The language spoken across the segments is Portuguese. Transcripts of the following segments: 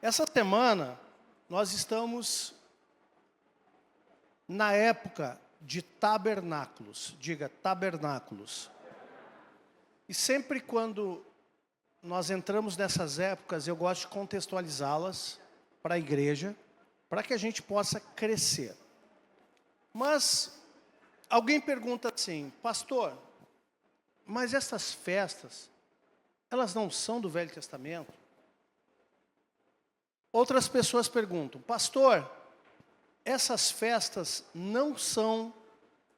Essa semana, nós estamos na época de tabernáculos. Diga, tabernáculos. E sempre quando nós entramos nessas épocas, eu gosto de contextualizá-las para a igreja, para que a gente possa crescer. Mas alguém pergunta assim, pastor, mas essas festas, elas não são do Velho Testamento? Outras pessoas perguntam, pastor, essas festas não são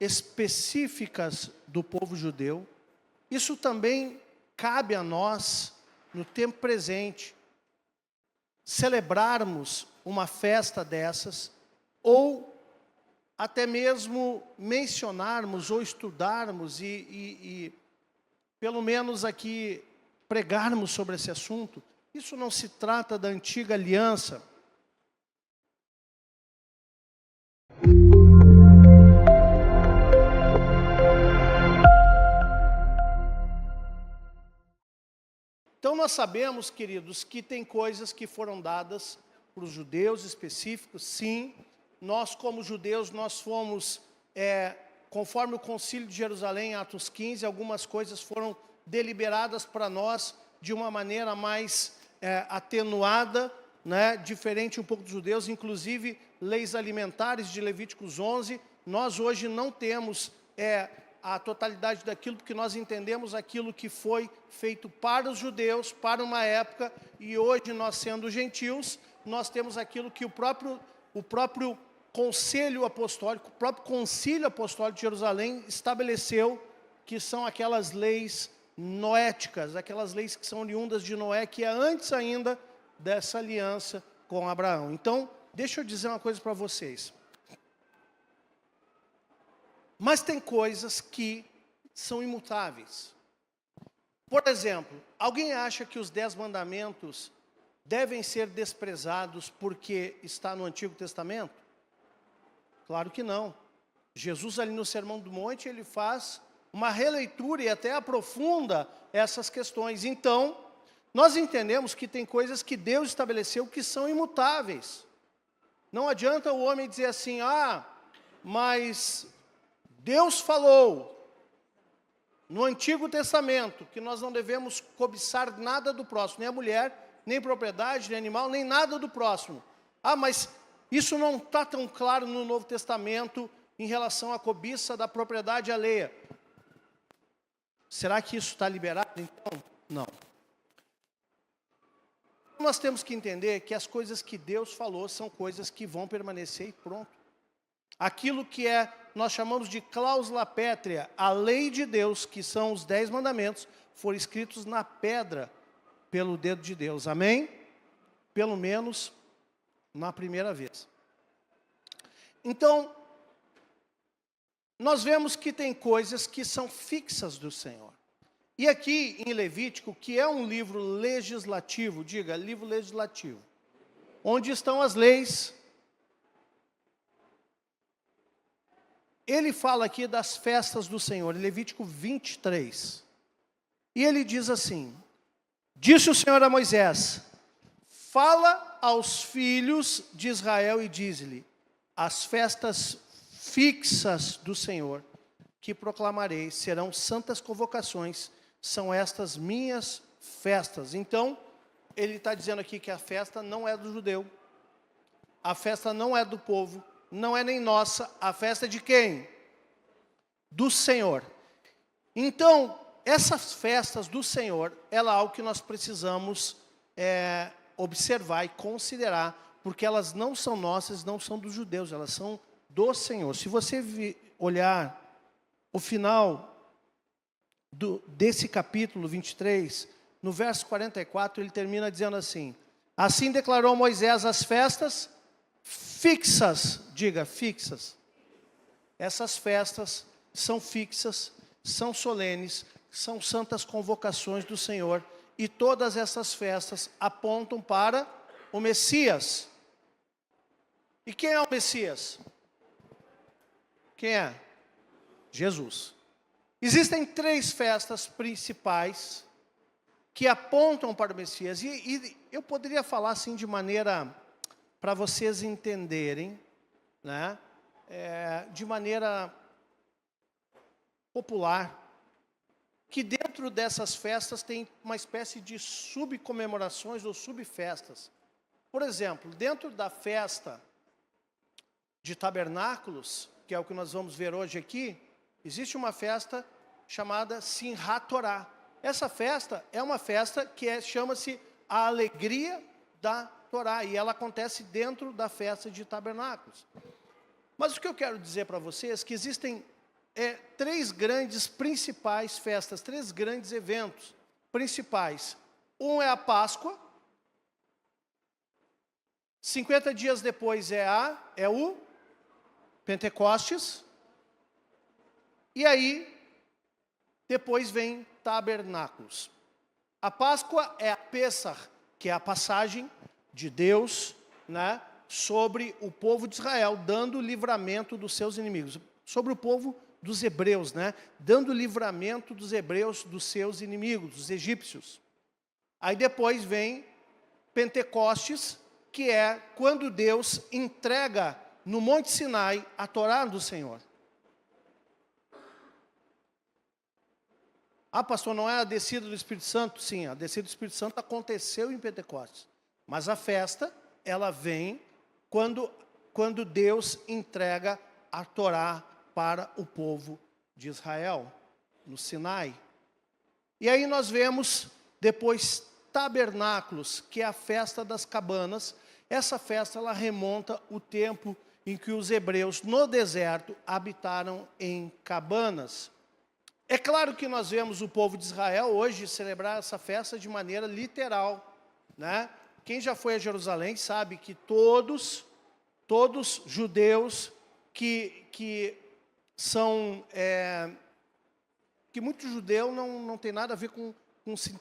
específicas do povo judeu? Isso também cabe a nós, no tempo presente, celebrarmos uma festa dessas, ou até mesmo mencionarmos ou estudarmos e pelo menos aqui pregarmos sobre esse assunto. Isso não se trata da antiga aliança. Então nós sabemos, queridos, que tem coisas que foram dadas para os judeus específicos, sim. Nós, como judeus, nós fomos, conforme o Concílio de Jerusalém, Atos 15, algumas coisas foram deliberadas para nós de uma maneira mais atenuada, né, diferente um pouco dos judeus, inclusive leis alimentares de Levíticos 11. Nós hoje não temos a totalidade daquilo, porque nós entendemos aquilo que foi feito para os judeus, para uma época, e hoje nós sendo gentios, nós temos aquilo que o próprio Conselho Apostólico, o próprio Concílio Apostólico de Jerusalém estabeleceu, que são aquelas leis noéticas, aquelas leis que são oriundas de Noé, que é antes ainda dessa aliança com Abraão. Então, deixa eu dizer uma coisa para vocês. Mas tem coisas que são imutáveis. Por exemplo, alguém acha que os 10 mandamentos devem ser desprezados porque está no Antigo Testamento? Claro que não. Jesus ali no Sermão do Monte, ele faz uma releitura e até aprofunda essas questões. Então, nós entendemos que tem coisas que Deus estabeleceu que são imutáveis. Não adianta o homem dizer assim, mas Deus falou no Antigo Testamento que nós não devemos cobiçar nada do próximo, nem a mulher, nem propriedade, nem animal, nem nada do próximo. Mas isso não está tão claro no Novo Testamento em relação à cobiça da propriedade alheia. Será que isso está liberado, então? Não. Nós temos que entender que as coisas que Deus falou são coisas que vão permanecer e pronto. Aquilo que nós chamamos de cláusula pétrea, a lei de Deus, que são os 10 mandamentos, foram escritos na pedra pelo dedo de Deus. Amém? Pelo menos na primeira vez. Então, nós vemos que tem coisas que são fixas do Senhor. E aqui em Levítico, que é um livro legislativo, diga, livro legislativo, onde estão as leis. Ele fala aqui das festas do Senhor, em Levítico 23. E ele diz assim, disse o Senhor a Moisés, fala aos filhos de Israel e diz-lhe, as festas fixas do Senhor, que proclamarei, serão santas convocações, são estas minhas festas. Então, ele está dizendo aqui que a festa não é do judeu, a festa não é do povo, não é nem nossa, a festa é de quem? Do Senhor. Então, essas festas do Senhor, ela é algo que nós precisamos observar e considerar, porque elas não são nossas, não são dos judeus, elas são do Senhor. Se você olhar o final desse capítulo 23, no verso 44, ele termina dizendo assim, assim declarou Moisés as festas fixas, diga, fixas. Essas festas são fixas, são solenes, são santas convocações do Senhor, e todas essas festas apontam para o Messias. E quem é o Messias? Quem é? Jesus. Existem 3 festas principais que apontam para o Messias. E eu poderia falar assim de maneira, para vocês entenderem, né? De maneira popular, que dentro dessas festas tem uma espécie de subcomemorações ou subfestas. Por exemplo, dentro da festa de tabernáculos, que é o que nós vamos ver hoje aqui, existe uma festa chamada Simchat Torá. Essa festa é uma festa que chama-se a alegria da Torá, e ela acontece dentro da festa de tabernáculos. Mas o que eu quero dizer para vocês é que existem três grandes principais festas, três grandes eventos principais. Um é a Páscoa, 50 dias depois é o Pentecostes, e aí depois vem Tabernáculos. A Páscoa é a Pessach, que é a passagem de Deus, né, sobre o povo de Israel, dando livramento dos seus inimigos. Sobre o povo dos hebreus, né, dando livramento dos hebreus dos seus inimigos, dos egípcios. Aí depois vem Pentecostes, que é quando Deus entrega no Monte Sinai a Torá do Senhor. Ah, pastor, não é a descida do Espírito Santo? Sim, a descida do Espírito Santo aconteceu em Pentecostes. Mas a festa, ela vem quando Deus entrega a Torá para o povo de Israel, no Sinai. E aí nós vemos depois Tabernáculos, que é a festa das cabanas. Essa festa, ela remonta o tempo em que os hebreus no deserto habitaram em cabanas. É claro que nós vemos o povo de Israel hoje celebrar essa festa de maneira literal, né? Quem já foi a Jerusalém sabe que todos judeus que são... que muito judeu não tem nada a ver com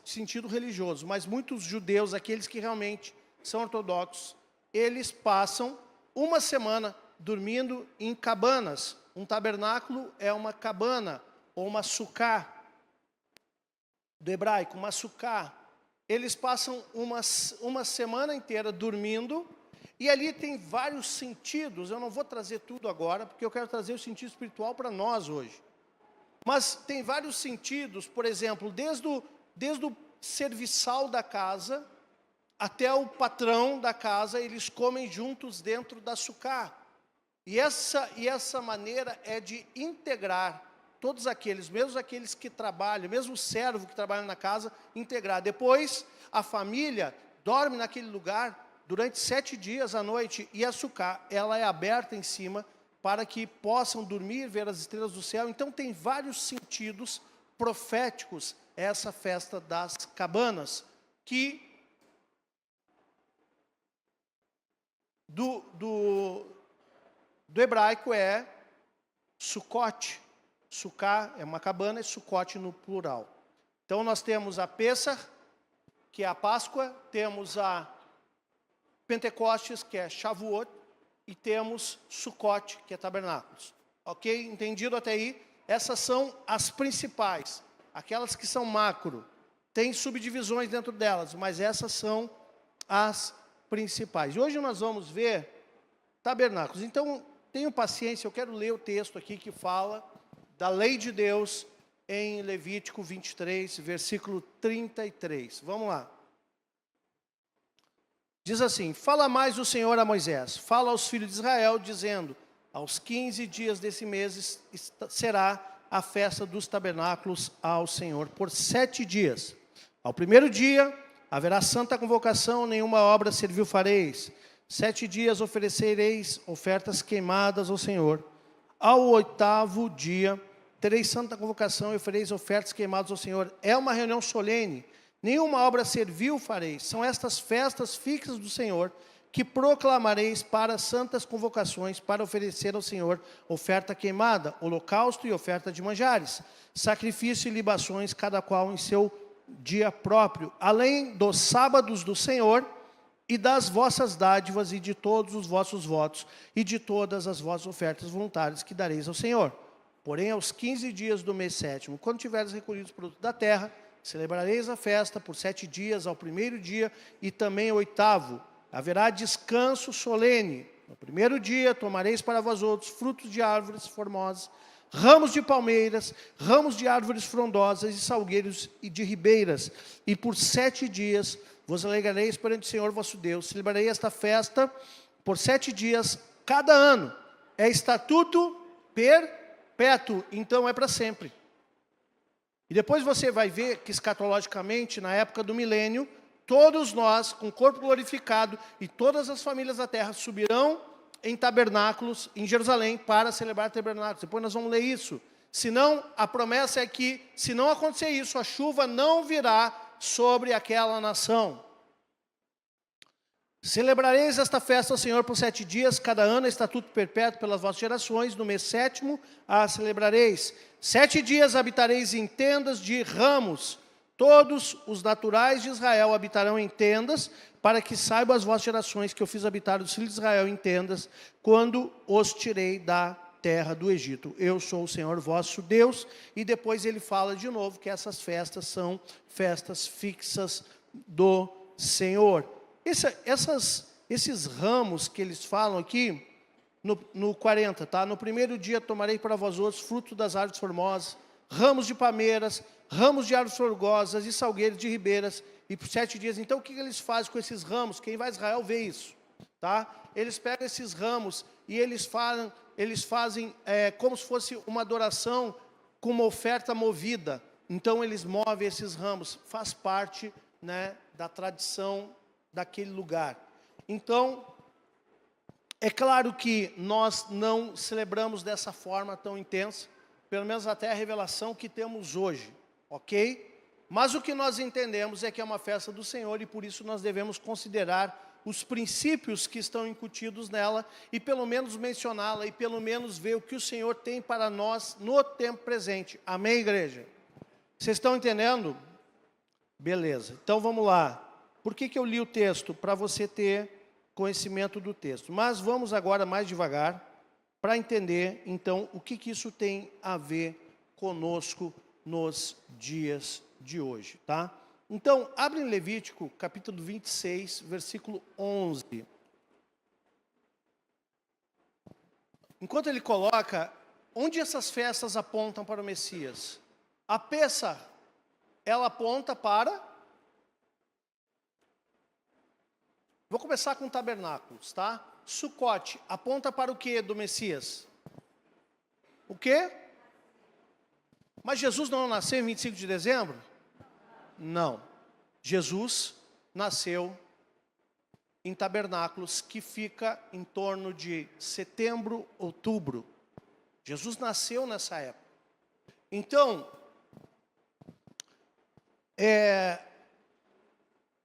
sentido religioso, mas muitos judeus, aqueles que realmente são ortodoxos, eles passam uma semana dormindo em cabanas. Um tabernáculo é uma cabana, ou uma sucá, do hebraico, uma sucá. Eles passam uma semana inteira dormindo, e ali tem vários sentidos. Eu não vou trazer tudo agora, porque eu quero trazer o sentido espiritual para nós hoje. Mas tem vários sentidos, por exemplo, desde o serviçal da casa até o patrão da casa, eles comem juntos dentro da sucá. E essa maneira é de integrar todos aqueles, mesmo aqueles que trabalham, mesmo o servo que trabalha na casa, integrar. Depois, a família dorme naquele lugar durante 7 dias à noite, e a sucá, ela é aberta em cima, para que possam dormir, ver as estrelas do céu. Então tem vários sentidos proféticos essa festa das cabanas, que do hebraico é Sucote. Sucá é uma cabana e Sucote no plural. Então nós temos a Pessach, que é a Páscoa, temos a Pentecostes, que é Shavuot, e temos Sucote, que é Tabernáculos. Ok? Entendido até aí? Essas são as principais, aquelas que são macro. Tem subdivisões dentro delas, mas essas são as principais. E hoje nós vamos ver tabernáculos. Então, tenham paciência, eu quero ler o texto aqui que fala da lei de Deus em Levítico 23, versículo 33. Vamos lá. Diz assim: fala mais o Senhor a Moisés, fala aos filhos de Israel, dizendo: aos 15 dias desse mês será a festa dos tabernáculos ao Senhor, por 7 dias. Ao primeiro dia haverá santa convocação, nenhuma obra servil fareis. 7 dias oferecereis ofertas queimadas ao Senhor. Ao 8º dia tereis santa convocação e ofereis ofertas queimadas ao Senhor. É uma reunião solene. Nenhuma obra servil fareis. São estas festas fixas do Senhor, que proclamareis para santas convocações, para oferecer ao Senhor oferta queimada, holocausto e oferta de manjares, sacrifício e libações, cada qual em seu dia próprio, além dos sábados do Senhor, e das vossas dádivas, e de todos os vossos votos, e de todas as vossas ofertas voluntárias que dareis ao Senhor. Porém, aos 15 dias do mês 7º, quando tiveres recolhido os produtos da terra, Celebrareis a festa por 7 dias, ao primeiro dia e também ao 8º. Haverá descanso solene. No primeiro dia tomareis para vós outros frutos de árvores formosas, ramos de palmeiras, ramos de árvores frondosas e salgueiros e de ribeiras. E por 7 dias vos alegrareis perante o Senhor vosso Deus. Celebrarei esta festa por 7 dias cada ano. É estatuto perpétuo, então é para sempre. E depois você vai ver que escatologicamente, na época do milênio, todos nós, com o corpo glorificado, e todas as famílias da terra subirão em tabernáculos em Jerusalém para celebrar tabernáculos. Depois nós vamos ler isso. Senão, a promessa é que, se não acontecer isso, a chuva não virá sobre aquela nação. Celebrareis esta festa ao Senhor por 7 dias, cada ano, estatuto perpétuo pelas vossas gerações. No mês 7º a celebrareis. 7 dias habitareis em tendas de ramos. Todos os naturais de Israel habitarão em tendas, para que saibam as vossas gerações que eu fiz habitar os filhos de Israel em tendas, quando os tirei da terra do Egito. Eu sou o Senhor vosso Deus. E depois ele fala de novo que essas festas são festas fixas do Senhor. Esses ramos que eles falam aqui, no 40, tá? No primeiro dia tomarei para vós outros fruto das árvores formosas, ramos de palmeiras, ramos de árvores frondosas e salgueiros de ribeiras, e por 7 dias. Então, o que eles fazem com esses ramos? Quem vai a Israel vê isso, tá? Eles pegam esses ramos e eles fazem como se fosse uma adoração com uma oferta movida. Então, eles movem esses ramos. Faz parte, né, da tradição daquele lugar. Então, é claro que nós não celebramos dessa forma tão intensa, pelo menos até a revelação que temos hoje, ok? Mas o que nós entendemos é que é uma festa do Senhor e por isso nós devemos considerar os princípios que estão incutidos nela e pelo menos mencioná-la e pelo menos ver o que o Senhor tem para nós no tempo presente. Amém, igreja? Vocês estão entendendo? Beleza, então vamos lá. Por que eu li o texto? Para você ter conhecimento do texto. Mas vamos agora mais devagar para entender, então, o que isso tem a ver conosco nos dias de hoje, tá? Então, abre em Levítico, capítulo 26, versículo 11. Enquanto ele coloca, onde essas festas apontam para o Messias? A Pêssar, ela aponta para... Vou começar com tabernáculos, tá? Sucote aponta para o que do Messias? O quê? Mas Jesus não nasceu em 25 de dezembro? Não. Jesus nasceu em tabernáculos que fica em torno de setembro, outubro. Jesus nasceu nessa época. Então,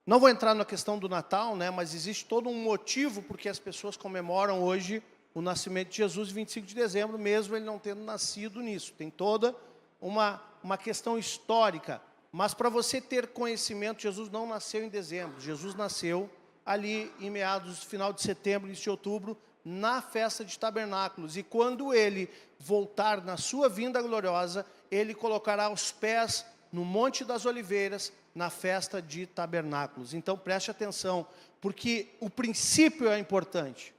não vou entrar na questão do Natal, né, mas existe todo um motivo porque as pessoas comemoram hoje o nascimento de Jesus, 25 de dezembro, mesmo ele não tendo nascido nisso. Tem toda uma questão histórica. Mas para você ter conhecimento, Jesus não nasceu em dezembro. Jesus nasceu ali em meados, final de setembro, início de outubro, na festa de tabernáculos. E quando ele voltar na sua vinda gloriosa, ele colocará os pés no Monte das Oliveiras, na festa de tabernáculos. Então preste atenção, porque o princípio é importante.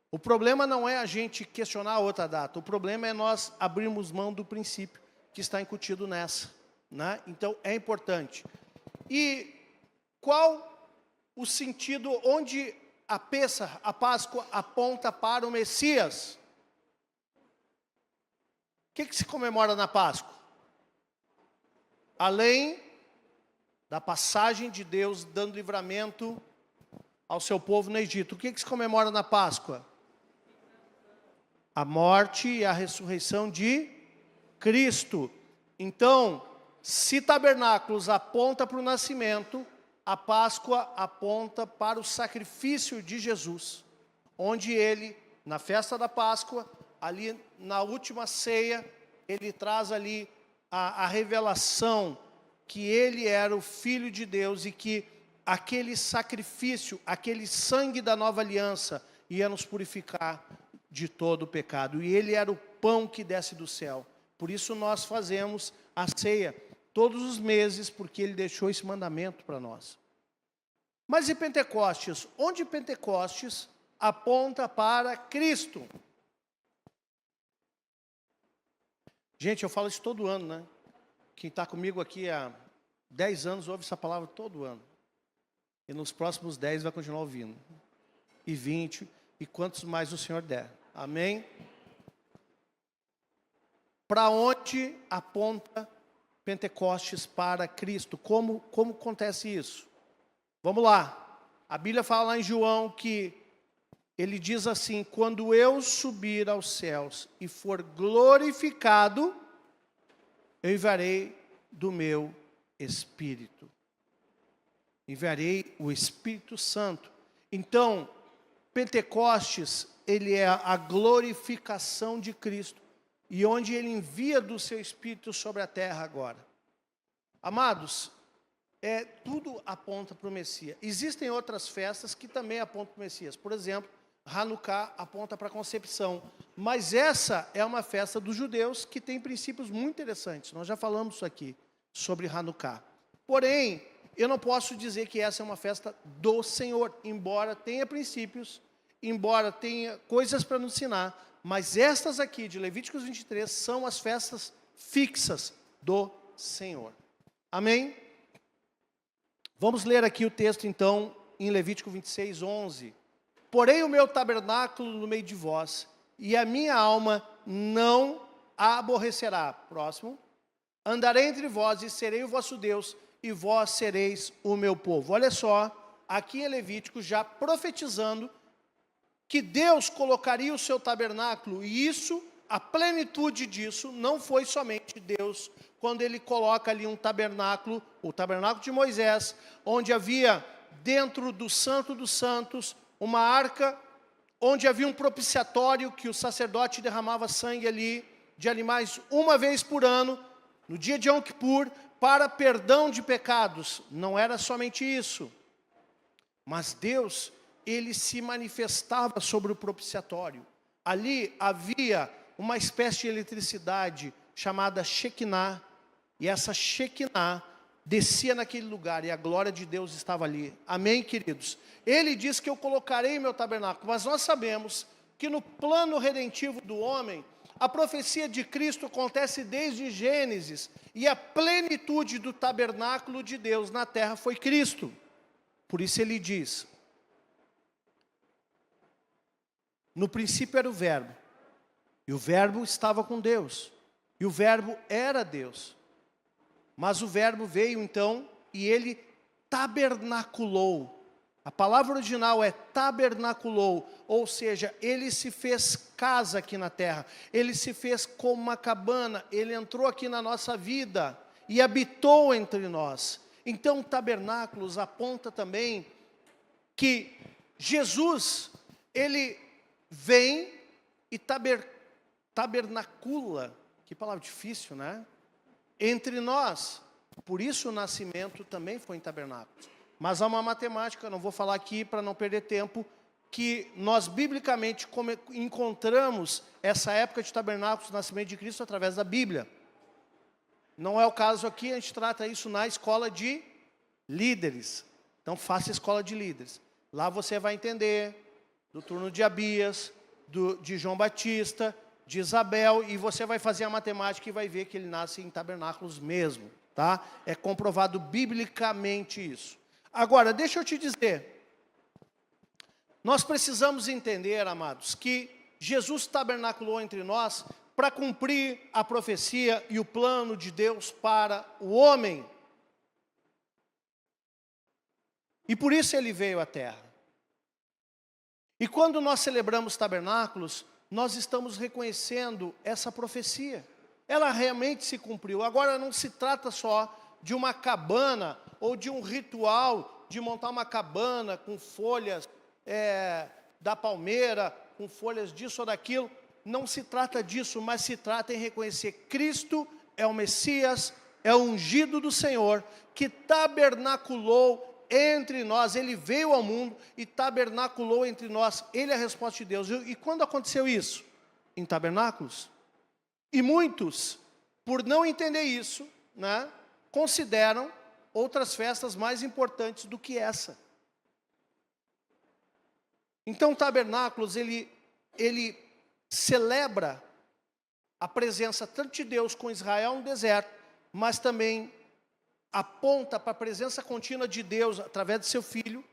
O problema não é a gente questionar outra data, o problema é nós abrirmos mão do princípio que está incutido nessa, né? Então é importante. E qual o sentido onde a Pêssar, a Páscoa, aponta para o Messias? O que se comemora na Páscoa? Além da passagem de Deus dando livramento ao seu povo no Egito. O que se comemora na Páscoa? A morte e a ressurreição de Cristo. Então, se tabernáculos aponta para o nascimento, a Páscoa aponta para o sacrifício de Jesus, onde ele, na festa da Páscoa, ali na última ceia, ele traz ali a revelação que ele era o Filho de Deus e que aquele sacrifício, aquele sangue da nova aliança ia nos purificar de todo o pecado. E ele era o pão que desce do céu. Por isso nós fazemos a ceia. todos os meses, porque ele deixou esse mandamento para nós. Mas e Pentecostes? Onde Pentecostes aponta para Cristo? Gente, eu falo isso todo ano, né? Quem está comigo aqui há 10 anos ouve essa palavra todo ano. E nos próximos 10 vai continuar ouvindo. E 20, e quantos mais o Senhor der. Amém? Para onde aponta Pentecostes para Cristo? Como acontece isso? Vamos lá. A Bíblia fala lá em João que ele diz assim: quando eu subir aos céus e for glorificado, eu enviarei do meu Espírito. Enviarei o Espírito Santo. Então, Pentecostes, ele é a glorificação de Cristo. E onde ele envia do seu Espírito sobre a terra agora. Amados, tudo aponta para o Messias. Existem outras festas que também apontam para o Messias. Por exemplo, Hanukkah aponta para a concepção. Mas essa é uma festa dos judeus que tem princípios muito interessantes. Nós já falamos isso aqui, sobre Hanukkah. Porém, eu não posso dizer que essa é uma festa do Senhor, embora tenha princípios, embora tenha coisas para nos ensinar, mas estas aqui, de Levíticos 23, são as festas fixas do Senhor. Amém? Vamos ler aqui o texto, então, em Levítico 26, 11. Porém o meu tabernáculo no meio de vós, e a minha alma não a aborrecerá. Próximo. Andarei entre vós e serei o vosso Deus, e vós sereis o meu povo. Olha só, aqui em Levítico, já profetizando que Deus colocaria o seu tabernáculo, e isso, a plenitude disso, não foi somente Deus, quando ele coloca ali um tabernáculo, o tabernáculo de Moisés, onde havia dentro do Santo dos Santos, uma arca, onde havia um propiciatório, que o sacerdote derramava sangue ali, de animais uma vez por ano, no dia de Yom Kippur, para perdão de pecados. Não era somente isso, mas Deus, ele se manifestava sobre o propiciatório. Ali havia uma espécie de eletricidade chamada Shekinah, e essa Shekinah descia naquele lugar, e a glória de Deus estava ali. Amém, queridos? Ele diz que eu colocarei meu tabernáculo, mas nós sabemos que no plano redentivo do homem, a profecia de Cristo acontece desde Gênesis, e a plenitude do tabernáculo de Deus na terra foi Cristo. Por isso ele diz: no princípio era o verbo, e o verbo estava com Deus, e o verbo era Deus. Mas o verbo veio então, e ele tabernaculou. A palavra original é tabernaculou, ou seja, ele se fez casa aqui na terra, ele se fez como uma cabana, ele entrou aqui na nossa vida e habitou entre nós. Então, tabernáculos aponta também que Jesus, ele vem e tabernacula, que palavra difícil, né? Entre nós. Por isso o nascimento também foi em tabernáculos. Mas há uma matemática, não vou falar aqui para não perder tempo, que nós biblicamente encontramos essa época de tabernáculos, nascimento de Cristo, através da Bíblia. Não é o caso aqui, a gente trata isso na escola de líderes. Então faça a escola de líderes. Lá você vai entender do turno de Abias, de João Batista, de Isabel, e você vai fazer a matemática e vai ver que ele nasce em tabernáculos mesmo, tá? É comprovado biblicamente isso. Agora, deixa eu te dizer, nós precisamos entender, amados, que Jesus tabernaculou entre nós para cumprir a profecia e o plano de Deus para o homem. E por isso ele veio à terra. E quando nós celebramos tabernáculos, nós estamos reconhecendo essa profecia. Ela realmente se cumpriu. Agora não se trata só de uma cabana ou de um ritual de montar uma cabana com folhas da palmeira, com folhas disso ou daquilo. Não se trata disso, mas se trata em reconhecer Cristo é o Messias, é o ungido do Senhor, que tabernaculou entre nós. Ele veio ao mundo e tabernaculou entre nós. Ele é a resposta de Deus. E quando aconteceu isso? Em tabernáculos. E muitos, por não entender isso, né, consideram outras festas mais importantes do que essa. Então, tabernáculos, ele celebra a presença tanto de Deus com Israel no deserto, mas também aponta para a presença contínua de Deus através de seu Filho,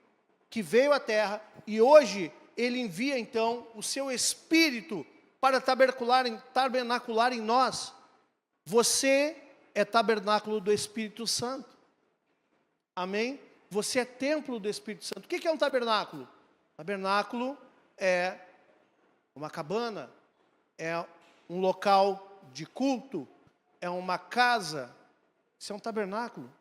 que veio à terra, e hoje ele envia então o seu Espírito para tabernacular em nós. Você é tabernáculo do Espírito Santo. Amém? Você é templo do Espírito Santo. O que é um tabernáculo? Tabernáculo é uma cabana, é um local de culto, é uma casa. Isso é um tabernáculo.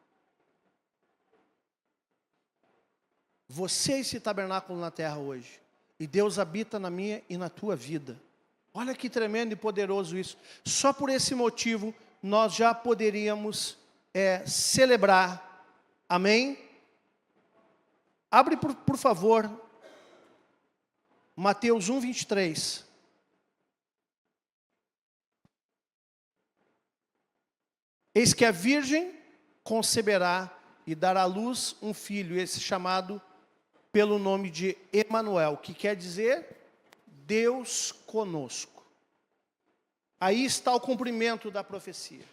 Você é esse tabernáculo na terra hoje. E Deus habita na minha e na tua vida. Olha que tremendo e poderoso isso. Só por esse motivo, nós já poderíamos celebrar. Amém? Abre, por favor, Mateus 1, 23. Eis que a virgem conceberá e dará à luz um filho, esse chamado pelo nome de Emanuel, que quer dizer Deus conosco. Aí está o cumprimento da profecia.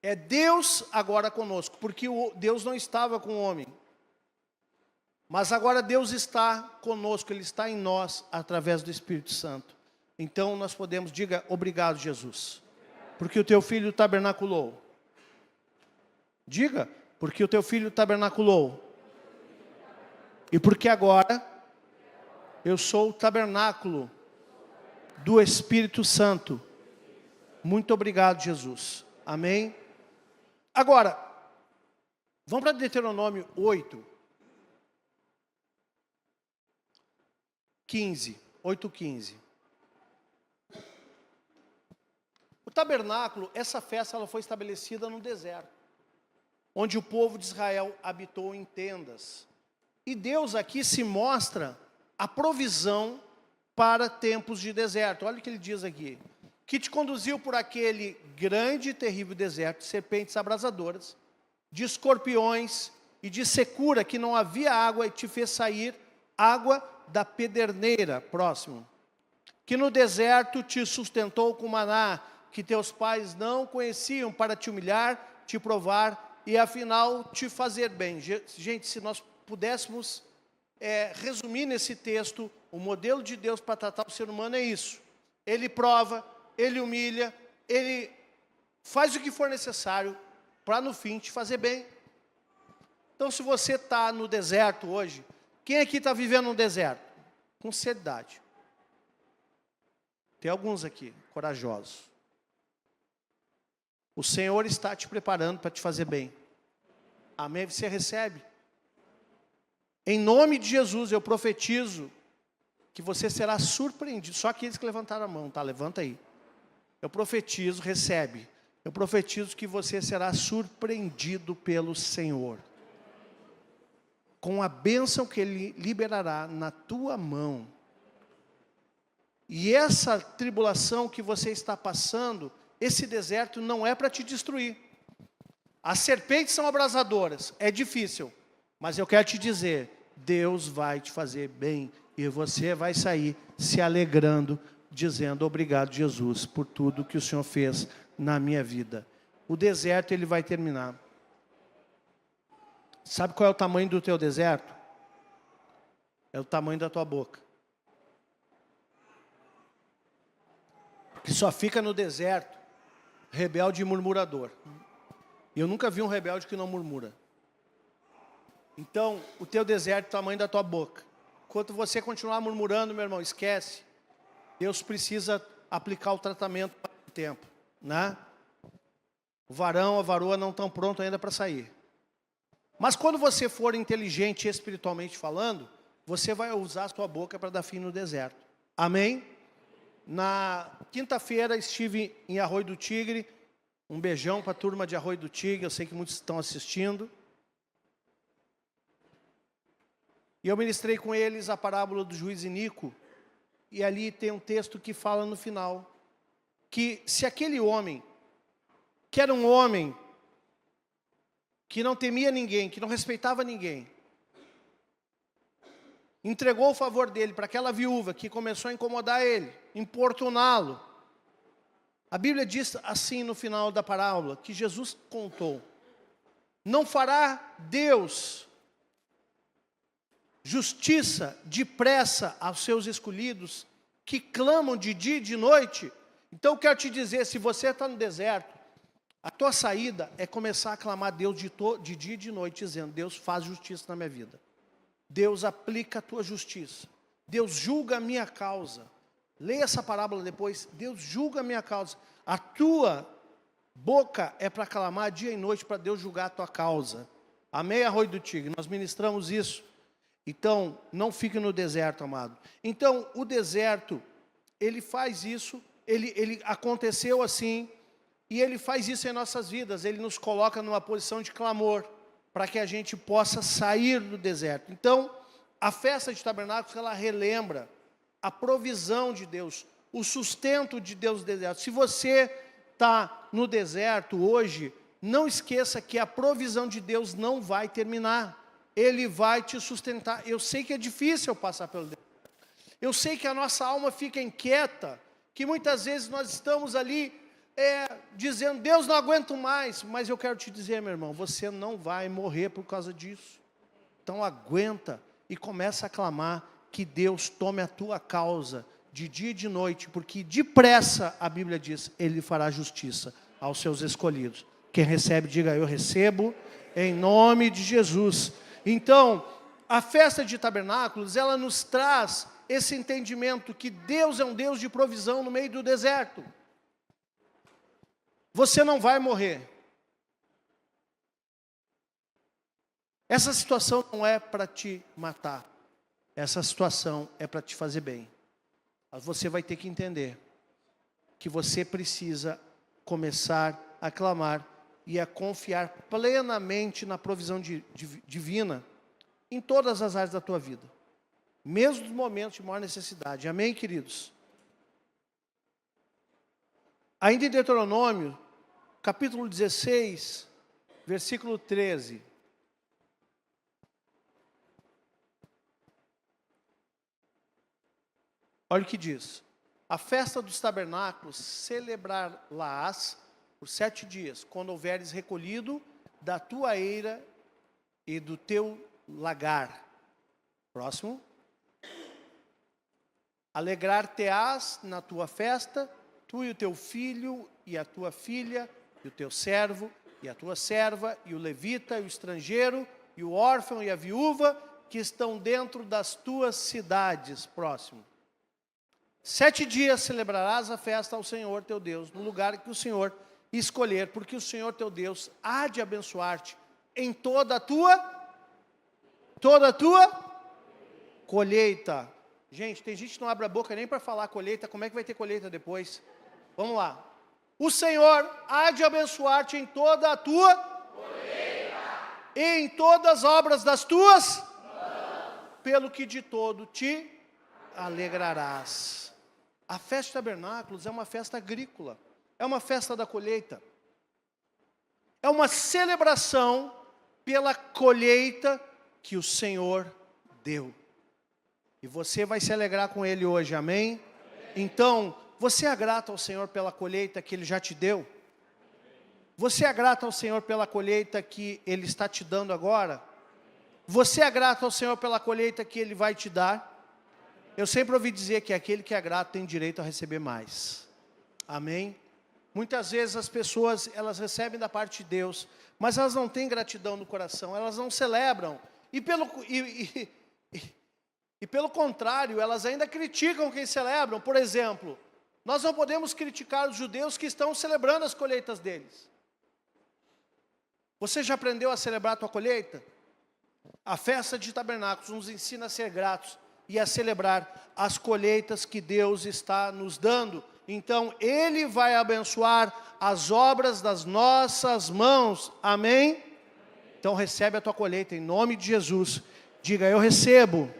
É Deus agora conosco, porque Deus não estava com o homem. Mas agora Deus está conosco, Ele está em nós, através do Espírito Santo. Então nós podemos, diga, obrigado Jesus, porque o teu filho tabernaculou. Diga, porque o teu filho tabernaculou. E porque agora eu sou o tabernáculo do Espírito Santo. Muito obrigado, Jesus. Amém? Agora, vamos para Deuteronômio 8, 15. 8:15. O tabernáculo, essa festa, ela foi estabelecida no deserto, onde o povo de Israel habitou em tendas. E Deus aqui se mostra a provisão para tempos de deserto. Olha o que ele diz aqui. Que te conduziu por aquele grande e terrível deserto, de serpentes abrasadoras, de escorpiões e de secura, que não havia água, e te fez sair água da pederneira. Próximo. Que no deserto te sustentou com maná, que teus pais não conheciam, para te humilhar, te provar e afinal te fazer bem. Gente, se nós pudéssemos resumir nesse texto, o modelo de Deus para tratar o ser humano é isso. Ele prova, Ele humilha, Ele faz o que for necessário para no fim te fazer bem. Então, se você está no deserto hoje, quem aqui está vivendo no deserto? Com seriedade. Tem alguns aqui, corajosos. O Senhor está te preparando para te fazer bem. Amém? Você recebe. Em nome de Jesus, eu profetizo que você será surpreendido. Só aqueles que levantaram a mão, tá? Levanta aí. Eu profetizo, recebe. Eu profetizo que você será surpreendido pelo Senhor, com a bênção que Ele liberará na tua mão. E essa tribulação que você está passando, esse deserto não é para te destruir. As serpentes são abrasadoras, é difícil, mas eu quero te dizer, Deus vai te fazer bem, e você vai sair se alegrando, dizendo, obrigado Jesus, por tudo que o Senhor fez na minha vida. O deserto, ele vai terminar. Sabe qual é o tamanho do teu deserto? É o tamanho da tua boca. Que só fica no deserto rebelde e murmurador. E eu nunca vi um rebelde que não murmura. Então, o teu deserto é o tamanho da tua boca. Enquanto você continuar murmurando, meu irmão, esquece. Deus precisa aplicar o tratamento para o tempo, né? O varão, a varoa não estão prontos ainda para sair. Mas quando você for inteligente espiritualmente falando, você vai usar a sua boca para dar fim no deserto. Amém? Na quinta-feira estive em Arroio do Tigre. Um beijão para a turma de Arroio do Tigre. Eu sei que muitos estão assistindo. E eu ministrei com eles a parábola do juiz iníquo. E ali tem um texto que fala no final, que se aquele homem, que era um homem que não temia ninguém, que não respeitava ninguém, entregou o favor dele para aquela viúva que começou a incomodar ele, importuná-lo. A Bíblia diz assim no final da parábola, que Jesus contou: não fará Deus justiça depressa aos seus escolhidos, que clamam de dia e de noite? Então eu quero te dizer, se você está no deserto, a tua saída é começar a clamar a Deus de dia e de noite, dizendo: Deus, faz justiça na minha vida. Deus, aplica a tua justiça. Deus, julga a minha causa. Leia essa parábola depois. Deus, julga a minha causa. A tua boca é para clamar dia e noite para Deus julgar a tua causa. Amém, Arroio do Tigre? Nós ministramos isso. Então, não fique no deserto, amado. Então, o deserto, ele faz isso, ele aconteceu assim, e ele faz isso em nossas vidas. Ele nos coloca numa posição de clamor, para que a gente possa sair do deserto. Então, a festa de tabernáculos, ela relembra a provisão de Deus, o sustento de Deus no deserto. Se você está no deserto hoje, não esqueça que a provisão de Deus não vai terminar. Ele vai te sustentar. Eu sei que é difícil passar pelo deserto. Eu sei que a nossa alma fica inquieta, que muitas vezes nós estamos ali dizendo: Deus, não aguento mais. Mas eu quero te dizer, meu irmão, você não vai morrer por causa disso. Então aguenta e começa a clamar que Deus tome a tua causa de dia e de noite, porque depressa, a Bíblia diz, Ele fará justiça aos seus escolhidos. Quem recebe, diga: eu recebo, em nome de Jesus. Então, a festa de tabernáculos, ela nos traz esse entendimento que Deus é um Deus de provisão no meio do deserto. Você não vai morrer. Essa situação não é para te matar. Essa situação é para te fazer bem. Mas você vai ter que entender que você precisa começar a clamar e a confiar plenamente na provisão divina em todas as áreas da tua vida, mesmo nos momentos de maior necessidade. Amém, queridos? Ainda em Deuteronômio, capítulo 16, versículo 13. Olha o que diz: a festa dos tabernáculos celebrá-la-ás por 7 dias, quando houveres recolhido da tua eira e do teu lagar. Próximo. Alegrar-te-ás na tua festa, tu e o teu filho, e a tua filha, e o teu servo, e a tua serva, e o levita, e o estrangeiro, e o órfão, e a viúva, que estão dentro das tuas cidades. Próximo. 7 dias celebrarás a festa ao Senhor teu Deus, no lugar que o Senhor escolher, porque o Senhor teu Deus há de abençoar-te em toda a tua colheita. Gente, tem gente que não abre a boca nem para falar colheita. Como é que vai ter colheita depois? Vamos lá. O Senhor há de abençoar-te em toda a tua colheita, e em todas as obras das tuas mãos, pelo que de todo te alegrarás. A festa de tabernáculos é uma festa agrícola, é uma festa da colheita, é uma celebração pela colheita que o Senhor deu. E você vai se alegrar com Ele hoje, amém? Então, você é grato ao Senhor pela colheita que Ele já te deu? Você é grato ao Senhor pela colheita que Ele está te dando agora? Você é grato ao Senhor pela colheita que Ele vai te dar? Eu sempre ouvi dizer que aquele que é grato tem direito a receber mais. Amém? Muitas vezes as pessoas, elas recebem da parte de Deus, mas elas não têm gratidão no coração, elas não celebram. E pelo contrário, elas ainda criticam quem celebram. Por exemplo, nós não podemos criticar os judeus que estão celebrando as colheitas deles. Você já aprendeu a celebrar a tua colheita? A festa de tabernáculos nos ensina a ser gratos e a celebrar as colheitas que Deus está nos dando. Então, Ele vai abençoar as obras das nossas mãos. Amém? Então, recebe a tua colheita em nome de Jesus. Diga: eu recebo.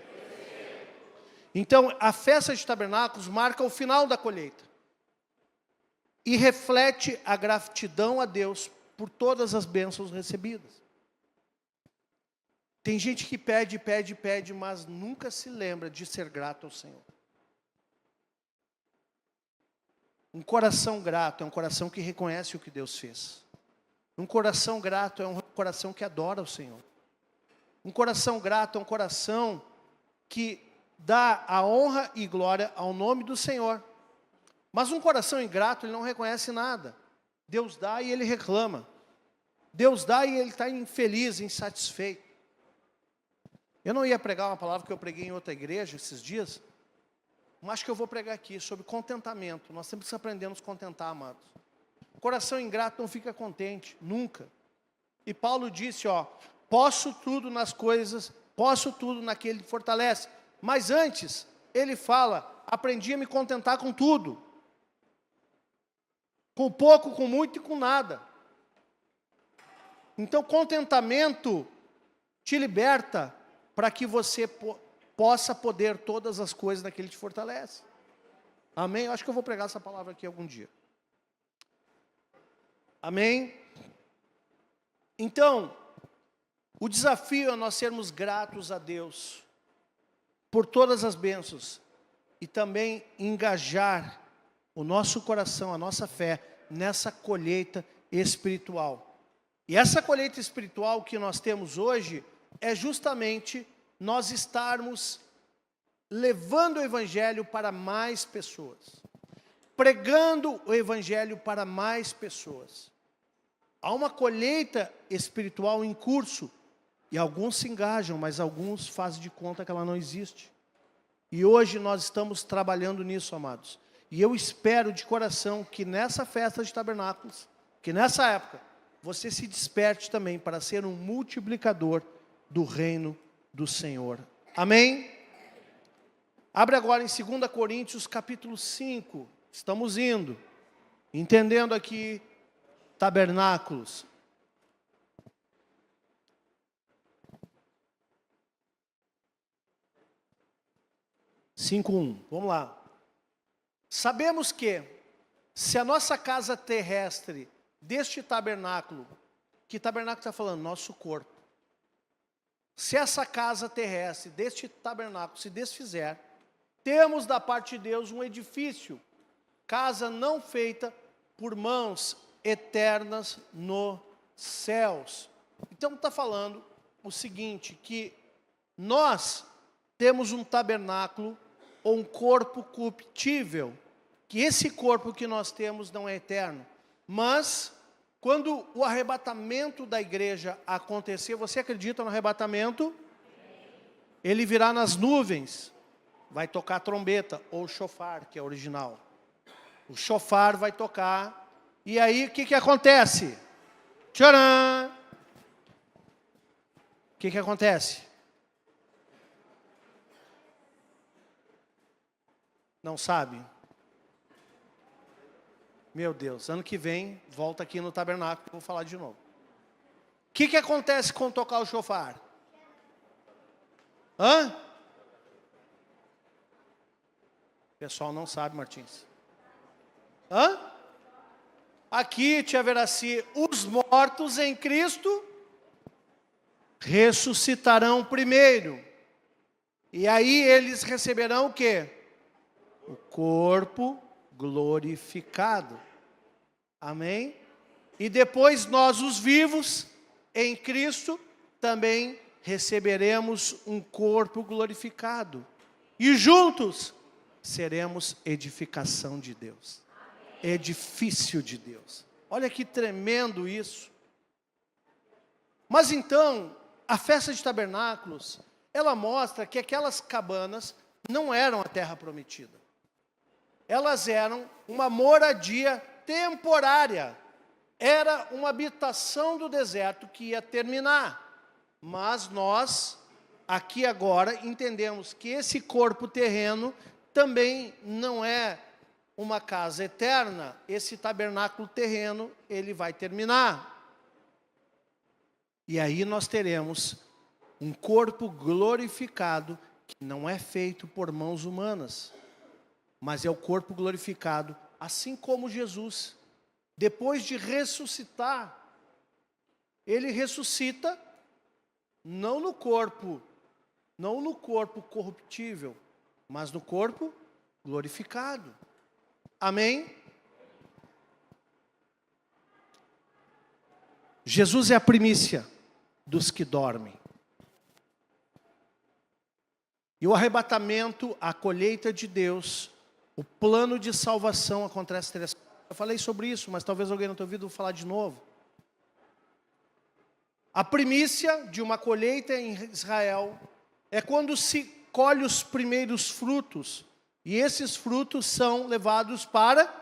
Então, a festa de tabernáculos marca o final da colheita e reflete a gratidão a Deus por todas as bênçãos recebidas. Tem gente que pede, pede, pede, mas nunca se lembra de ser grato ao Senhor. Um coração grato é um coração que reconhece o que Deus fez. Um coração grato é um coração que adora o Senhor. Um coração grato é um coração que dá a honra e glória ao nome do Senhor. Mas um coração ingrato, ele não reconhece nada. Deus dá e ele reclama. Deus dá e ele está infeliz, insatisfeito. Eu não ia pregar uma palavra que eu preguei em outra igreja esses dias, mas acho que eu vou pregar aqui sobre contentamento. Nós temos que aprender a nos contentar, amados. O coração ingrato não fica contente, nunca. E Paulo disse, posso tudo nas coisas, posso tudo naquele que fortalece. Mas antes, ele fala, aprendi a me contentar com tudo. Com pouco, com muito e com nada. Então, contentamento te liberta para que você possa poder todas as coisas naquele que te fortalece. Amém? Eu acho que eu vou pregar essa palavra aqui algum dia. Amém? Então, o desafio é nós sermos gratos a Deus por todas as bênçãos e também engajar o nosso coração, a nossa fé nessa colheita espiritual. E essa colheita espiritual que nós temos hoje é justamente nós estarmos levando o Evangelho para mais pessoas, pregando o Evangelho para mais pessoas. Há uma colheita espiritual em curso, e alguns se engajam, mas alguns fazem de conta que ela não existe. E hoje nós estamos trabalhando nisso, amados. E eu espero de coração que nessa festa de tabernáculos, que nessa época, você se desperte também para ser um multiplicador do reino do Senhor. Amém? Abre agora em 2 Coríntios capítulo 5. Estamos indo, entendendo aqui tabernáculos. Vamos lá. Sabemos que, se a nossa casa terrestre, deste tabernáculo, que tabernáculo está falando? Nosso corpo. Se essa casa terrestre, deste tabernáculo, se desfizer, temos da parte de Deus um edifício, casa não feita por mãos eternas nos céus. Então está falando o seguinte, que nós temos um tabernáculo ou um corpo corruptível, que esse corpo que nós temos não é eterno, mas quando o arrebatamento da igreja acontecer, você acredita no arrebatamento? Ele virá nas nuvens, vai tocar trombeta, ou shofar, que é original. O shofar vai tocar, e aí o que acontece? Tcharam! O que acontece? Não sabe? Meu Deus, ano que vem, volta aqui no tabernáculo, vou falar de novo. O que acontece com tocar o shofar? O pessoal não sabe, Martins. Aqui te haverá-se os mortos em Cristo ressuscitarão primeiro. E aí eles receberão o quê? O corpo glorificado. Amém? E depois nós, os vivos, em Cristo, também receberemos um corpo glorificado. E juntos seremos edificação de Deus. Edifício de Deus. Olha que tremendo isso. Mas então, a festa de tabernáculos, ela mostra que aquelas cabanas não eram a terra prometida. Elas eram uma moradia temporária. Era uma habitação do deserto que ia terminar. Mas nós, aqui agora, entendemos que esse corpo terreno também não é uma casa eterna. Esse tabernáculo terreno, ele vai terminar. E aí nós teremos um corpo glorificado, que não é feito por mãos humanas, mas é o corpo glorificado, assim como Jesus, depois de ressuscitar, ele ressuscita não no corpo corruptível, mas no corpo glorificado. Amém? Jesus é a primícia dos que dormem. E o arrebatamento, a colheita de Deus, o plano de salvação acontece três. Eu falei sobre isso, mas talvez alguém não tenha ouvido falar de novo. A primícia de uma colheita em Israel é quando se colhe os primeiros frutos. E esses frutos são levados para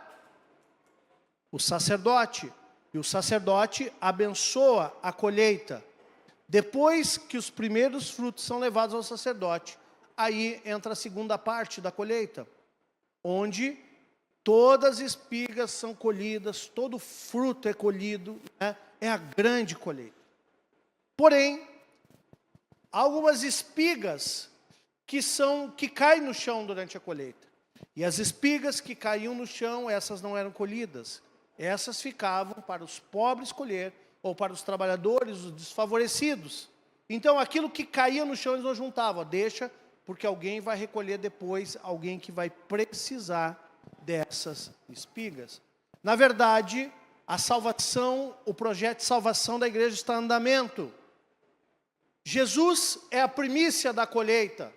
o sacerdote. E o sacerdote abençoa a colheita. Depois que os primeiros frutos são levados ao sacerdote, aí entra a segunda parte da colheita, onde todas as espigas são colhidas, todo fruto é colhido, né? É a grande colheita. Porém, há algumas espigas que caem no chão durante a colheita. E as espigas que caíam no chão, essas não eram colhidas. Essas ficavam para os pobres colher, ou para os trabalhadores, os desfavorecidos. Então, aquilo que caía no chão, eles não juntavam. Deixa, porque alguém vai recolher depois, alguém que vai precisar dessas espigas. Na verdade, a salvação, o projeto de salvação da igreja está em andamento. Jesus é a primícia da colheita.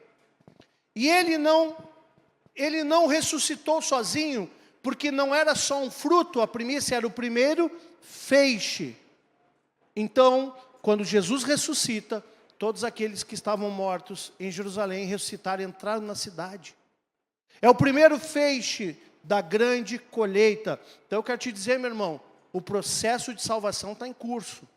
E ele não ressuscitou sozinho, porque não era só um fruto, a primícia era o primeiro feixe. Então, quando Jesus ressuscita, todos aqueles que estavam mortos em Jerusalém ressuscitaram e entraram na cidade. É o primeiro feixe da grande colheita. Então eu quero te dizer, meu irmão, o processo de salvação está em curso.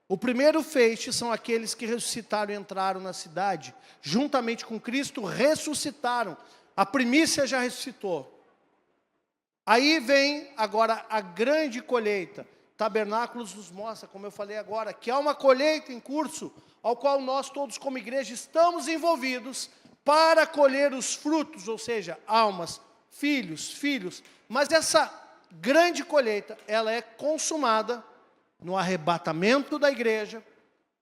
O primeiro feixe são aqueles que ressuscitaram e entraram na cidade. Juntamente com Cristo, ressuscitaram. A primícia já ressuscitou. Aí vem agora a grande colheita. Tabernáculos nos mostra, como eu falei agora, que há uma colheita em curso, ao qual nós todos como igreja estamos envolvidos para colher os frutos, ou seja, almas, filhos. Mas essa grande colheita, ela é consumada no arrebatamento da igreja,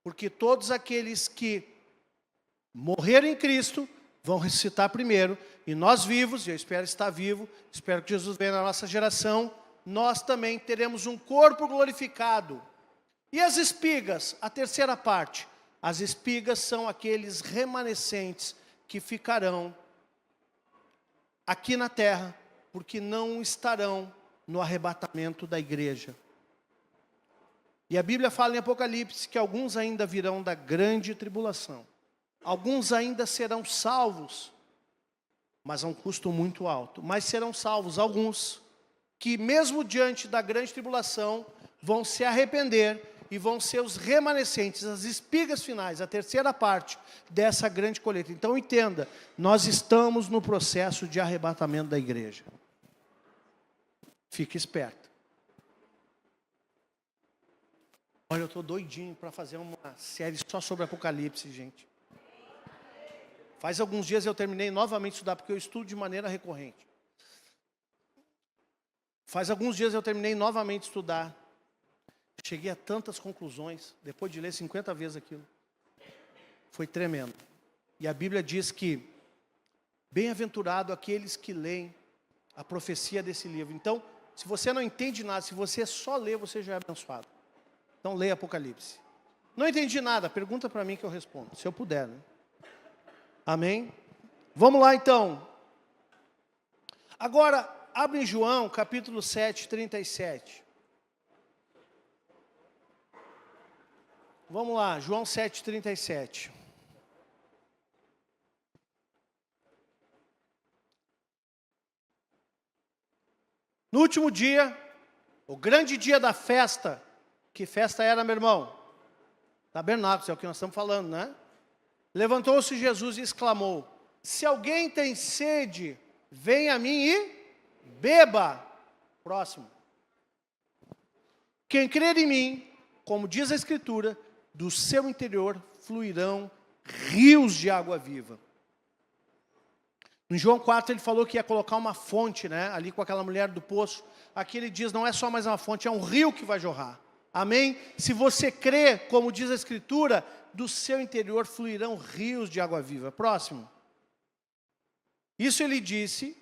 porque todos aqueles que morreram em Cristo vão ressuscitar primeiro, e nós vivos, eu espero estar vivo, espero que Jesus venha na nossa geração, nós também teremos um corpo glorificado. E as espigas, a terceira parte, as espigas são aqueles remanescentes que ficarão aqui na terra, porque não estarão no arrebatamento da igreja. E a Bíblia fala em Apocalipse que alguns ainda virão da grande tribulação. Alguns ainda serão salvos, mas a um custo muito alto. Mas serão salvos alguns que mesmo diante da grande tribulação vão se arrepender e vão ser os remanescentes, as espigas finais, a terceira parte dessa grande colheita. Então entenda, nós estamos no processo de arrebatamento da igreja. Fique esperto. Olha, eu estou doidinho para fazer uma série só sobre Apocalipse, gente. Faz alguns dias eu terminei novamente de estudar, porque eu estudo de maneira recorrente. Faz alguns dias eu terminei novamente de estudar. Cheguei a tantas conclusões, depois de ler 50 vezes aquilo. Foi tremendo. E a Bíblia diz que, bem-aventurado aqueles que leem a profecia desse livro. Então, se você não entende nada, se você só lê, você já é abençoado. Então, leia Apocalipse. Não entendi nada, pergunta para mim que eu respondo, se eu puder, né? Amém? Vamos lá então. Agora, abre em João, capítulo 7, 37. Vamos lá, João 7, 37. No último dia, o grande dia da festa. Que festa era, meu irmão? Tabernáculos, é o que nós estamos falando, né? Levantou-se Jesus e exclamou: se alguém tem sede, venha a mim e beba. Próximo. Quem crer em mim, como diz a Escritura, do seu interior fluirão rios de água viva. Em João 4 ele falou que ia colocar uma fonte, né? Ali com aquela mulher do poço. Aqui ele diz, não é só mais uma fonte, é um rio que vai jorrar. Amém? Se você crê, como diz a Escritura, do seu interior fluirão rios de água viva. Próximo. Isso ele disse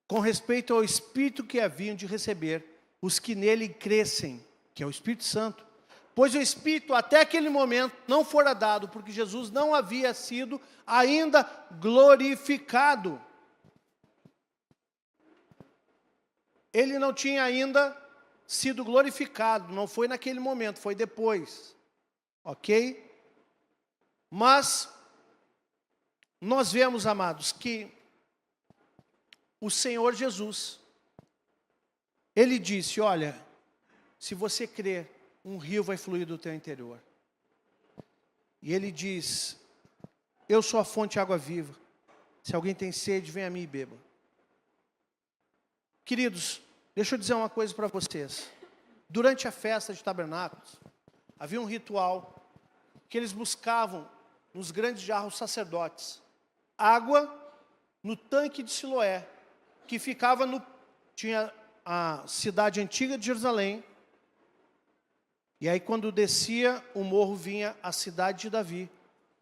com respeito ao Espírito que haviam de receber os que nele crescem, que é o Espírito Santo. Pois o Espírito até aquele momento não fora dado, porque Jesus não havia sido ainda glorificado. Ele não tinha ainda sido glorificado, não foi naquele momento, foi depois. Ok? Mas nós vemos, amados, que o Senhor Jesus, Ele disse, olha, se você crer, um rio vai fluir do teu interior. E Ele diz, eu sou a fonte de água viva. Se alguém tem sede, vem a mim e beba. Queridos, deixa eu dizer uma coisa para vocês. Durante a festa de tabernáculos, havia um ritual que eles buscavam nos grandes jarros sacerdotes água no tanque de Siloé, que ficava tinha a cidade antiga de Jerusalém, e aí quando descia o morro vinha a cidade de Davi,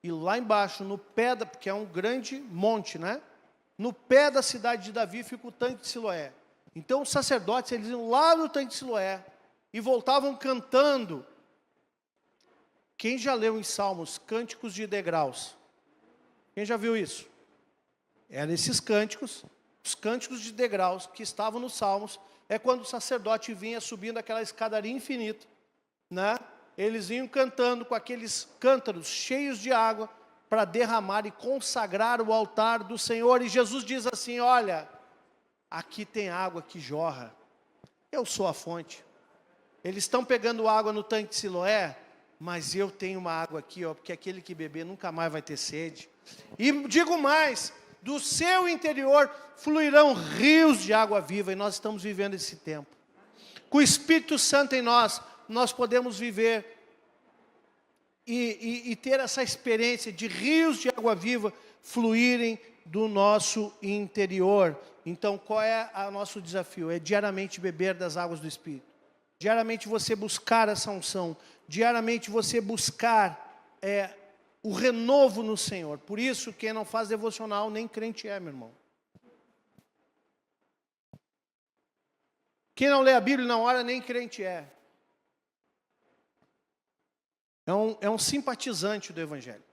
e lá embaixo, no pé, porque é um grande monte, né? No pé da cidade de Davi fica o tanque de Siloé. Então os sacerdotes, eles iam lá no tanque de Siloé, e voltavam cantando. Quem já leu em Salmos, cânticos de degraus? Quem já viu isso? Eram esses cânticos, os cânticos de degraus que estavam nos Salmos, é quando o sacerdote vinha subindo aquela escadaria infinita, né? Eles iam cantando com aqueles cântaros cheios de água, para derramar e consagrar o altar do Senhor. E Jesus diz assim, olha, aqui tem água que jorra, eu sou a fonte. Eles estão pegando água no tanque de Siloé, mas eu tenho uma água aqui, ó, porque aquele que beber nunca mais vai ter sede. E digo mais, do seu interior fluirão rios de água viva, e nós estamos vivendo esse tempo. Com o Espírito Santo em nós, nós podemos viver e ter essa experiência de rios de água viva fluírem do nosso interior. Então, qual é o nosso desafio? É diariamente beber das águas do Espírito. Diariamente você buscar essa unção. Diariamente você buscar o renovo no Senhor. Por isso, quem não faz devocional, nem crente é, meu irmão. Quem não lê a Bíblia e não ora, nem crente é. É um simpatizante do Evangelho.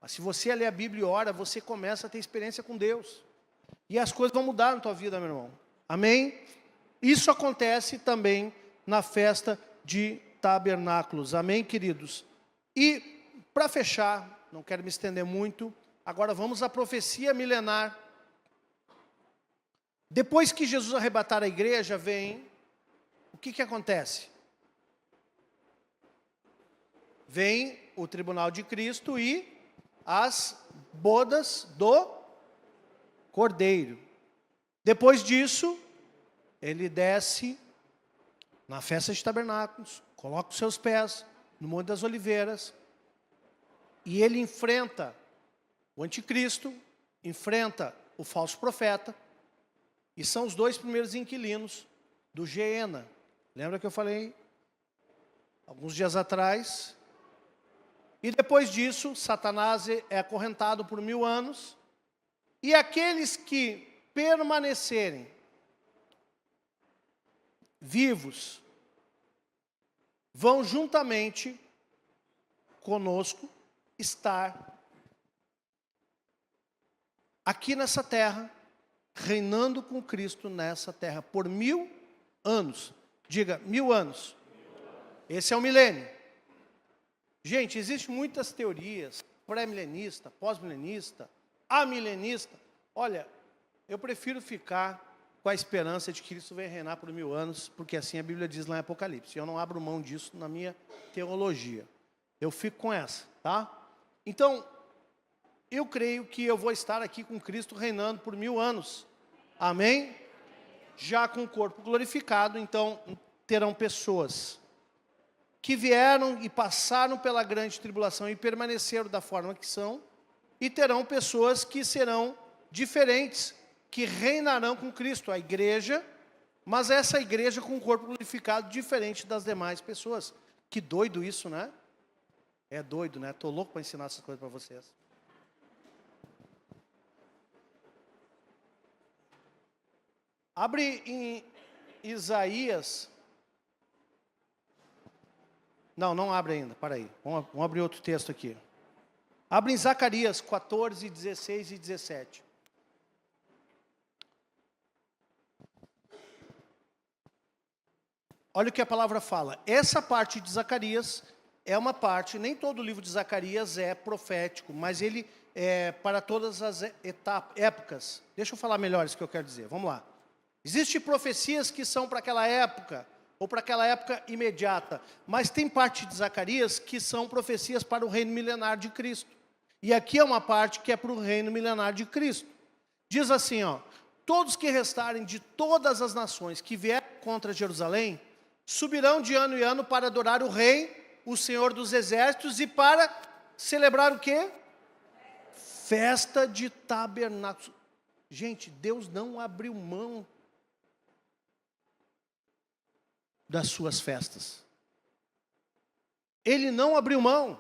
Mas se você lê a Bíblia e ora, você começa a ter experiência com Deus. E as coisas vão mudar na tua vida, meu irmão. Amém? Isso acontece também na festa de tabernáculos. Amém, queridos? E, para fechar, não quero me estender muito, agora vamos à profecia milenar. Depois que Jesus arrebatar a igreja, o que acontece? Vem o tribunal de Cristo e as bodas do Cordeiro. Depois disso, ele desce na festa de tabernáculos, coloca os seus pés no Monte das Oliveiras, e ele enfrenta o anticristo, enfrenta o falso profeta, e são os dois primeiros inquilinos do Geena. Lembra que eu falei alguns dias atrás? E depois disso, Satanás é acorrentado por 1000 anos, e aqueles que permanecerem vivos, vão juntamente conosco estar aqui nessa terra, reinando com Cristo nessa terra, por 1000 anos. Diga, 1000 anos. Esse é o milênio. Gente, existem muitas teorias, pré-milenista, pós-milenista, amilenista. Olha, eu prefiro ficar com a esperança de que Cristo vai reinar por 1000 anos, porque assim a Bíblia diz lá em Apocalipse. Eu não abro mão disso na minha teologia. Eu fico com essa, tá? Então, eu creio que eu vou estar aqui com Cristo reinando por 1000 anos. Amém? Já com o corpo glorificado, então terão pessoas que vieram e passaram pela grande tribulação e permaneceram da forma que são, e terão pessoas que serão diferentes, que reinarão com Cristo. A igreja Mas essa igreja com um corpo glorificado diferente das demais pessoas. Que doido isso, né? É doido, né? Estou louco para ensinar essas coisas para vocês. Abre em Isaías. Não abre ainda, para aí. Vamos abrir outro texto aqui. Abre em Zacarias 14, 16 e 17. Olha o que a palavra fala. Essa parte de Zacarias é uma parte, nem todo o livro de Zacarias é profético, mas ele é para todas as épocas. Deixa eu falar melhor isso que eu quero dizer. Vamos lá. Existem profecias que são para aquela época, ou para aquela época imediata, mas tem parte de Zacarias que são profecias para o reino milenar de Cristo. E aqui é uma parte que é para o reino milenar de Cristo. Diz assim, ó: todos que restarem de todas as nações que vieram contra Jerusalém, subirão de ano em ano para adorar o Rei, o Senhor dos Exércitos, e para celebrar o quê? Festa de tabernáculos. Gente, Deus não abriu mão das suas festas. Ele não abriu mão.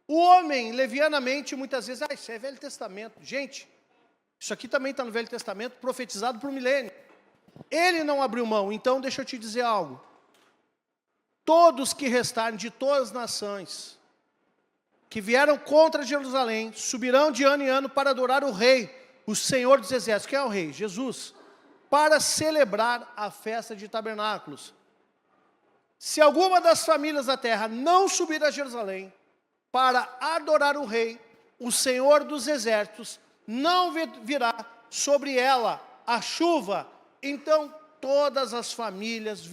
O homem, levianamente, muitas vezes, isso é Velho Testamento. Gente, isso aqui também está no Velho Testamento, profetizado para o milênio. Ele não abriu mão. Então, deixa eu te dizer algo. Todos que restarem de todas as nações, que vieram contra Jerusalém, subirão de ano em ano para adorar o Rei, o Senhor dos Exércitos. Quem é o Rei? Jesus. Para celebrar a festa de tabernáculos. Se alguma das famílias da terra não subir a Jerusalém para adorar o Rei, o Senhor dos Exércitos, não virá sobre ela a chuva, então todas as famílias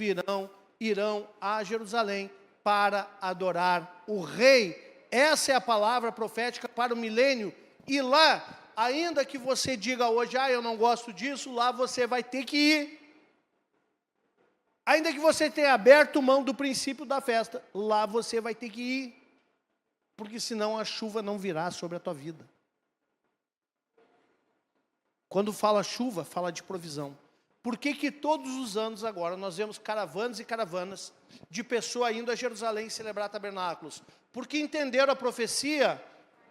irão a Jerusalém para adorar o Rei. Essa é a palavra profética para o milênio. E lá, ainda que você diga hoje, eu não gosto disso, lá você vai ter que ir. Ainda que você tenha aberto mão do princípio da festa, lá você vai ter que ir. Porque senão a chuva não virá sobre a tua vida. Quando fala chuva, fala de provisão. Por que todos os anos agora nós vemos caravanas e caravanas de pessoas indo a Jerusalém celebrar tabernáculos? Porque entenderam a profecia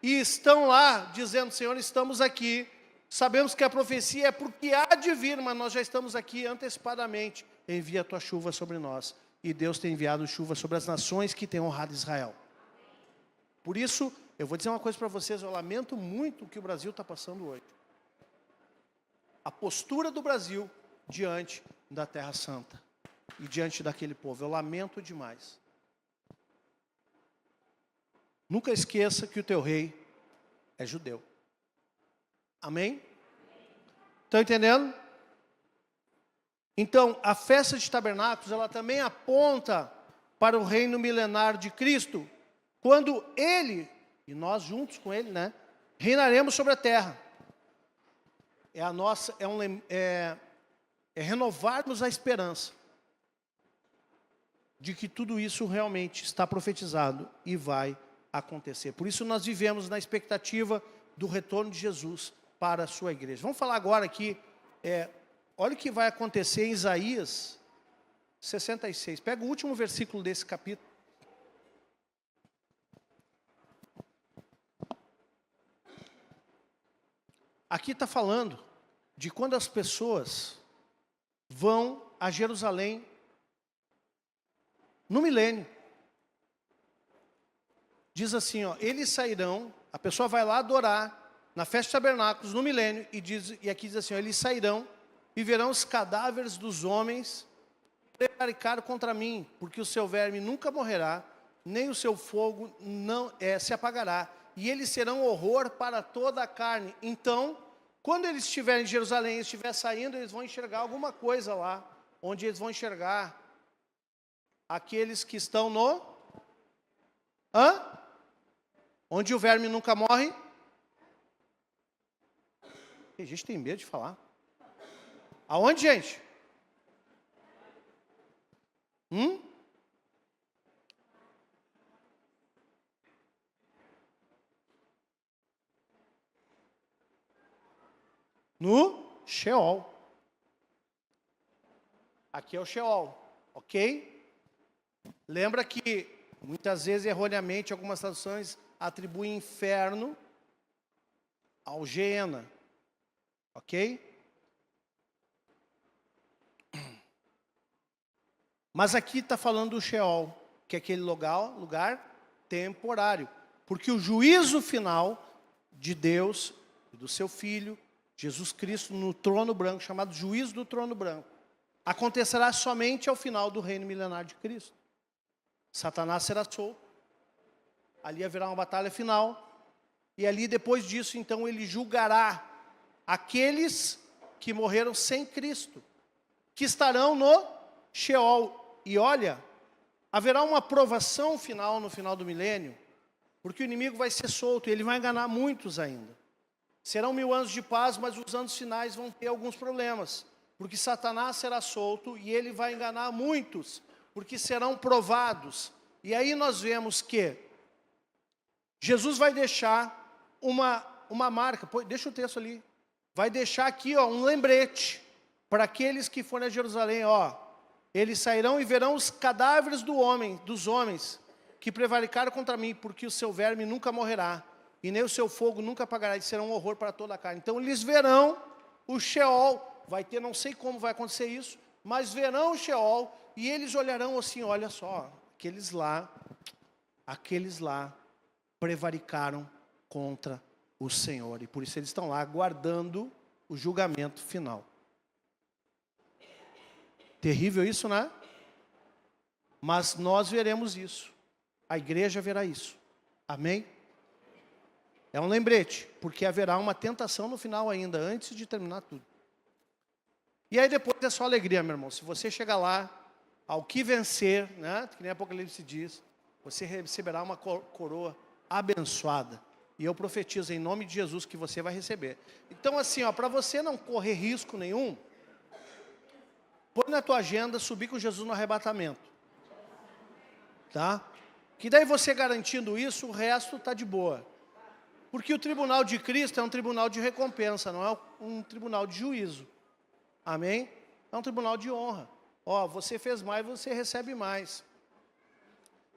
e estão lá dizendo, Senhor, estamos aqui. Sabemos que a profecia é porque há de vir, mas nós já estamos aqui antecipadamente. Envia a tua chuva sobre nós. E Deus tem enviado chuva sobre as nações que têm honrado Israel. Por isso, eu vou dizer uma coisa para vocês, eu lamento muito o que o Brasil está passando hoje. A postura do Brasil diante da Terra Santa e diante daquele povo, eu lamento demais. Nunca esqueça que o teu rei é judeu. Amém? Estão entendendo? Então, a festa de tabernáculos, ela também aponta para o reino milenar de Cristo, quando Ele, e nós juntos com Ele, reinaremos sobre a terra. É renovarmos a esperança de que tudo isso realmente está profetizado e vai acontecer. Por isso nós vivemos na expectativa do retorno de Jesus para a sua igreja. Vamos falar agora aqui, olha o que vai acontecer em Isaías 66. Pega o último versículo desse capítulo. Aqui está falando de quando as pessoas vão a Jerusalém no milênio. Diz assim, eles sairão, a pessoa vai lá adorar na festa de tabernáculos no milênio, e aqui diz assim, eles sairão e verão os cadáveres dos homens prevaricar contra mim, porque o seu verme nunca morrerá, nem o seu fogo não se apagará, e eles serão horror para toda a carne. Então, quando eles estiverem em Jerusalém, estiver saindo, eles vão enxergar alguma coisa lá, onde eles vão enxergar aqueles que estão no... Onde o verme nunca morre. A gente tem medo de falar. Aonde, gente? No Sheol. Aqui é o Sheol, ok? Lembra que muitas vezes, erroneamente, algumas traduções atribuem inferno ao Geena, ok? Mas aqui está falando do Sheol, que é aquele lugar temporário. Porque o juízo final de Deus e do seu Filho, Jesus Cristo, no trono branco, chamado juízo do trono branco, acontecerá somente ao final do reino milenar de Cristo. Satanás será solto. Ali haverá uma batalha final. E ali, depois disso, então, ele julgará aqueles que morreram sem Cristo, que estarão no Sheol. E olha, haverá uma provação final no final do milênio, porque o inimigo vai ser solto e ele vai enganar muitos ainda. Serão 1000 anos de paz, mas os anos finais vão ter alguns problemas, porque Satanás será solto e ele vai enganar muitos, porque serão provados. E aí nós vemos que Jesus vai deixar uma marca, deixa o texto ali, vai deixar aqui um lembrete, para aqueles que forem a Jerusalém, eles sairão e verão os cadáveres dos homens, que prevaricaram contra mim, porque o seu verme nunca morrerá, e nem o seu fogo nunca apagará, e será um horror para toda a carne. Então eles verão o Sheol, vai ter, não sei como vai acontecer isso, mas verão o Sheol, e eles olharão assim, olha só, aqueles lá prevaricaram contra o Senhor, e por isso eles estão lá aguardando o julgamento final. Terrível isso, né? Mas nós veremos isso. A igreja verá isso. Amém? É um lembrete, porque haverá uma tentação no final ainda, antes de terminar tudo. E aí depois é só alegria, meu irmão. Se você chegar lá, ao que vencer, né? Que nem Apocalipse diz, você receberá uma coroa abençoada. E eu profetizo em nome de Jesus que você vai receber. Então assim, para você não correr risco nenhum, põe na tua agenda subir com Jesus no arrebatamento. Tá? Que daí você garantindo isso, o resto está de boa. Porque o tribunal de Cristo é um tribunal de recompensa, não é um tribunal de juízo. Amém? É um tribunal de honra. Você fez mais, você recebe mais.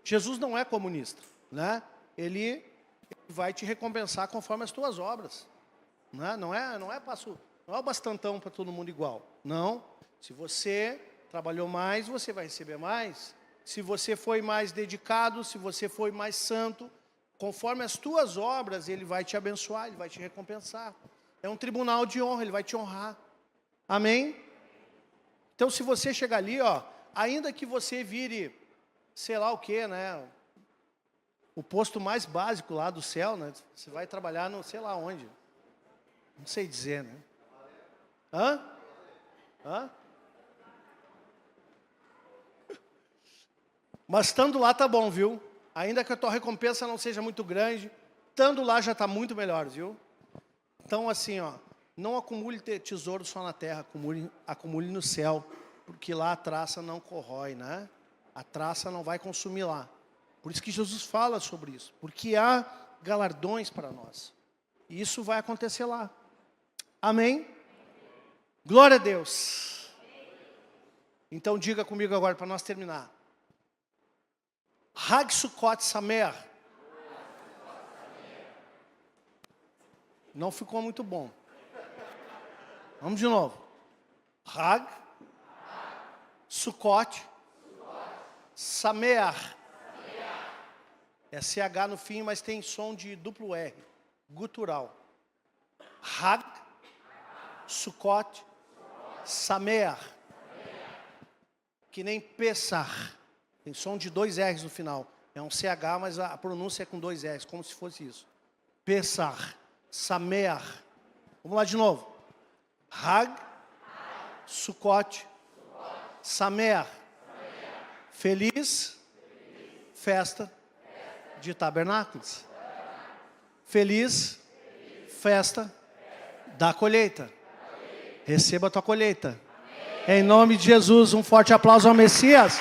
Jesus não é comunista, né? Ele vai te recompensar conforme as tuas obras. Né? Não é o bastantão para todo mundo igual. Não. Se você trabalhou mais, você vai receber mais. Se você foi mais dedicado, se você foi mais santo, conforme as tuas obras, ele vai te abençoar, ele vai te recompensar. É um tribunal de honra, ele vai te honrar. Amém? Então, se você chegar ali, ainda que você vire, sei lá o quê, né? O posto mais básico lá do céu, né? Você vai trabalhar no sei lá onde. Não sei dizer, né? Hã? Mas estando lá tá bom, viu? Ainda que a tua recompensa não seja muito grande, estando lá já está muito melhor, viu? Então assim, não acumule tesouro só na terra, acumule no céu, porque lá a traça não corrói, né? A traça não vai consumir lá. Por isso que Jesus fala sobre isso, porque há galardões para nós. E isso vai acontecer lá. Amém? Glória a Deus. Então diga comigo agora para nós terminar. Hag Sukkot Sameach. Não ficou muito bom. Vamos de novo. Hag Sukkot Sameach. É CH no fim, mas tem som de duplo R. Gutural. Hag Sukkot Sameach. Que nem Pesach. Tem som de 2 R's no final. É um CH, mas a pronúncia é com 2 R's, como se fosse isso. Pesach, Sameach. Vamos lá de novo. Hag, Sukkot, Sameach. Feliz festa de tabernáculos. Feliz festa da colheita. Receba a tua colheita. Em nome de Jesus, um forte aplauso ao Messias.